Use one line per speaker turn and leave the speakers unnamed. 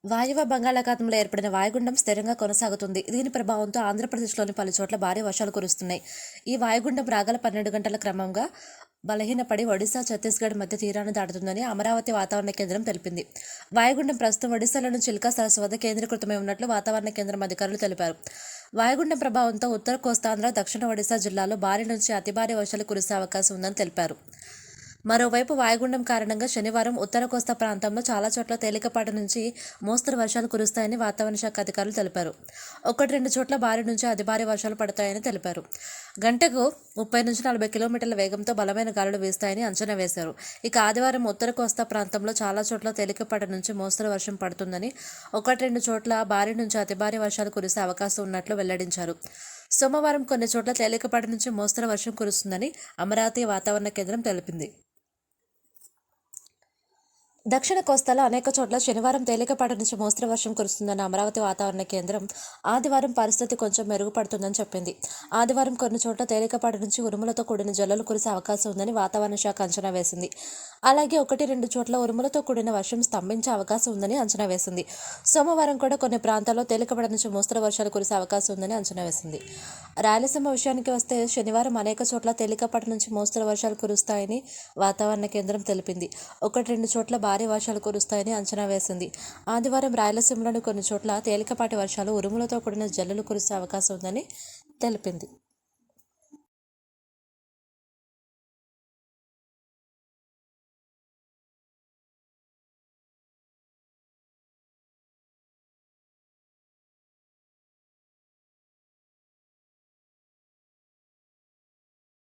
వాయువ్య బంగాళాఖాతంలో ఏర్పడిన వాయుగుండం స్థిరంగా కొనసాగుతుంది. దీని ప్రభావంతో ఆంధ్రప్రదేశ్లోని పలు చోట్ల భారీ వర్షాలు కురుస్తున్నాయి. ఈ వాయుగుండం రాగల 12 గంటల క్రమంగా బలహీనపడి ఒడిశా, ఛత్తీస్గఢ్ మధ్య తీరాన్ని దాటుతుందని అమరావతి వాతావరణ కేంద్రం తెలిపింది. వాయుగుండం ప్రస్తుతం ఒడిశాలోని చిల్కా సరస్సు వద్ద కేంద్రీకృతమై ఉన్నట్లు వాతావరణ కేంద్రం అధికారులు తెలిపారు. వాయుగుండం ప్రభావంతో ఉత్తర కోస్తాంధ్ర, దక్షిణ ఒడిశా జిల్లాల్లో భారీ నుంచి అతి భారీ వర్షాలు కురిసే అవకాశం ఉందని తెలిపారు. మరోవైపు వాయుగుండం కారణంగా శనివారం ఉత్తర కోస్తా ప్రాంతంలో చాలా చోట్ల తేలికపాటి నుంచి మోస్తరు వర్షాలు కురుస్తాయని వాతావరణ శాఖ అధికారులు తెలిపారు. 1-2 చోట్ల భారీ నుంచి అతి భారీ వర్షాలు పడతాయని తెలిపారు. గంటకు 30-40 కిలోమీటర్ల వేగంతో బలమైన గాలులు వీస్తాయని అంచనా వేశారు. ఇక ఆదివారం ఉత్తర కోస్తా ప్రాంతంలో చాలా చోట్ల తేలికపాటి నుంచి మోస్తరు వర్షం పడుతుందని, 1-2 చోట్ల భారీ నుంచి అతి భారీ వర్షాలు కురిసే అవకాశం ఉన్నట్లు వెల్లడించారు. సోమవారం కొన్ని చోట్ల తేలికపాటి నుంచి మోస్తరు వర్షం కురుస్తుందని అమరావతి వాతావరణ కేంద్రం తెలిపింది. దక్షిణ కోస్తాలో అనేక చోట్ల శనివారం తేలికపాటి నుంచి మోస్తరు వర్షం కురుస్తుందన్న అమరావతి వాతావరణ కేంద్రం ఆదివారం పరిస్థితి కొంచెం మెరుగుపడుతుందని చెప్పింది. ఆదివారం కొన్ని చోట్ల తేలికపాటి నుంచి ఉరుములతో కూడిన జల్లులు కురిసే అవకాశం ఉందని వాతావరణ శాఖ అంచనా వేసింది. అలాగే 1-2 చోట్ల ఉరుములతో కూడిన వర్షం స్తంభించే అవకాశం ఉందని అంచనా వేసింది. సోమవారం కూడా కొన్ని ప్రాంతాల్లో తేలికపాటి నుంచి మోస్తరు వర్షాలు కురిసే అవకాశం ఉందని అంచనా వేసింది. రాయలసీమ విషయానికి వస్తే శనివారం అనేక చోట్ల తేలికపాటి నుంచి మోస్తరు వర్షాలు కురుస్తాయని వాతావరణ కేంద్రం తెలిపింది. 1-2 చోట్ల భారీ వర్షాలు కురుస్తాయని అంచనా వేసింది. ఆదివారం రాయలసీమలోని కొన్ని చోట్ల తేలికపాటి వర్షాలు, ఉరుములతో కూడిన జల్లులు కురిసే అవకాశం ఉందని తెలిపింది.